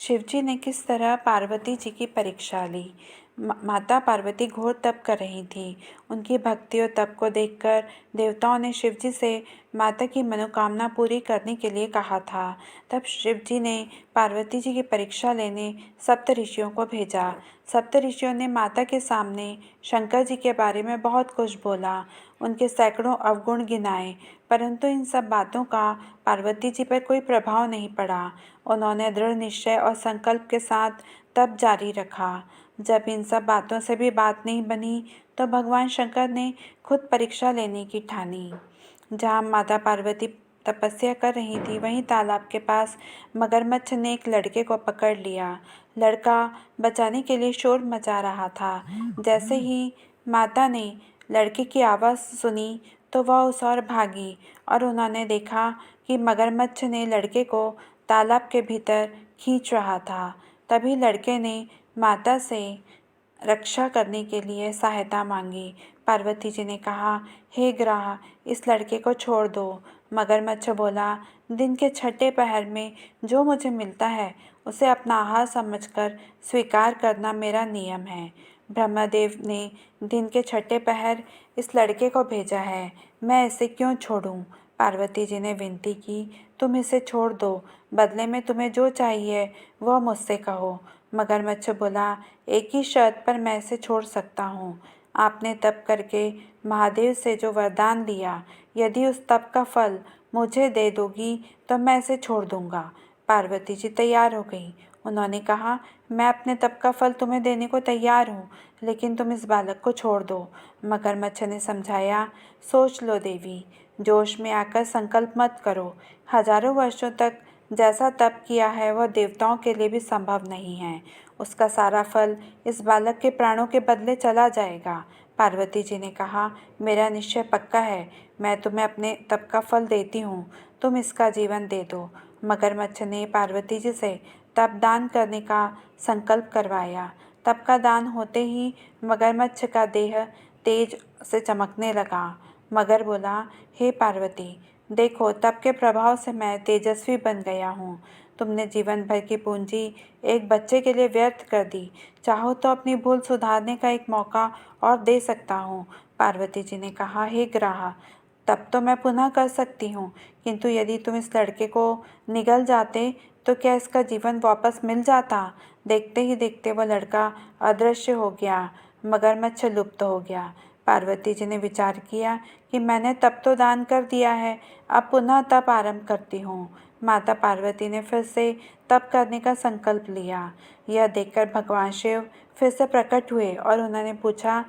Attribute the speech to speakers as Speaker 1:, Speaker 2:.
Speaker 1: शिवजी ने किस तरह पार्वती जी की परीक्षा ली। माता पार्वती घोर तप कर रही थी। उनकी भक्ति और तप को देखकर देवताओं ने शिवजी से माता की मनोकामना पूरी करने के लिए कहा था। तब शिवजी ने पार्वती जी की परीक्षा लेने सप्त ऋषियों को भेजा। सप्त ऋषियों ने माता के सामने शंकर जी के बारे में बहुत कुछ बोला, उनके सैकड़ों अवगुण गिनाए, परंतु इन सब बातों का पार्वती जी पर कोई प्रभाव नहीं पड़ा। उन्होंने दृढ़ निश्चय और संकल्प के साथ तप जारी रखा। जब इन सब बातों से भी बात नहीं बनी तो भगवान शंकर ने खुद परीक्षा लेने की ठानी। जहाँ माता पार्वती तपस्या कर रही थी, वहीं तालाब के पास मगरमच्छ ने एक लड़के को पकड़ लिया। लड़का बचाने के लिए शोर मचा रहा था। जैसे ही माता ने लड़के की आवाज़ सुनी तो वह उस ओर भागी और उन्होंने देखा कि मगरमच्छ ने लड़के को तालाब के भीतर खींच रहा था। तभी लड़के ने माता से रक्षा करने के लिए सहायता मांगी। पार्वती जी ने कहा, हे ग्रह, इस लड़के को छोड़ दो। मगरमच्छ बोला, दिन के छठे पहर में जो मुझे मिलता है उसे अपना आहार समझकर स्वीकार करना मेरा नियम है। ब्रह्मदेव ने दिन के छठे पहर इस लड़के को भेजा है, मैं इसे क्यों छोड़ूं? पार्वती जी ने विनती की, तुम इसे छोड़ दो, बदले में तुम्हें जो चाहिए वह मुझसे कहो। मगरमच्छ बोला, एक ही शर्त पर मैं इसे छोड़ सकता हूँ। आपने तप करके महादेव से जो वरदान लिया, यदि उस तप का फल मुझे दे दोगी तो मैं इसे छोड़ दूंगा। पार्वती जी तैयार हो गई। उन्होंने कहा, मैं अपने तप का फल तुम्हें देने को तैयार हूँ, लेकिन तुम इस बालक को छोड़ दो। मगरमच्छ ने समझाया, सोच लो देवी, जोश में आकर संकल्प मत करो। हजारों वर्षों तक जैसा तप किया है वह देवताओं के लिए भी संभव नहीं है। उसका सारा फल इस बालक के प्राणों के बदले चला जाएगा। पार्वती जी ने कहा, मेरा निश्चय पक्का है, मैं तुम्हें अपने तप का फल देती हूँ, तुम इसका जीवन दे दो। मगरमच्छ ने पार्वती जी से तप दान करने का संकल्प करवाया। तप का दान होते ही मगरमच्छ का देह तेज से चमकने लगा। मगर बोला, हे पार्वती, देखो तप के प्रभाव से मैं तेजस्वी बन गया हूँ। तुमने जीवन भर की पूंजी एक बच्चे के लिए व्यर्थ कर दी। चाहो तो अपनी भूल सुधारने का एक मौका और दे सकता हूँ। पार्वती जी ने कहा, हे ग्राह, तब तो मैं पुनः कर सकती हूँ, किंतु यदि तुम इस लड़के को निगल जाते तो क्या इसका जीवन वापस मिल जाता? देखते ही देखते वह लड़का अदृश्य हो गया। मगरमच्छ लुप्त हो गया। पार्वती जी ने विचार किया कि मैंने तप तो दान कर दिया है, अब पुनः तप आरंभ करती हूँ। माता पार्वती ने फिर से तप करने का संकल्प लिया। यह देखकर भगवान शिव फिर से प्रकट हुए और उन्होंने पूछा,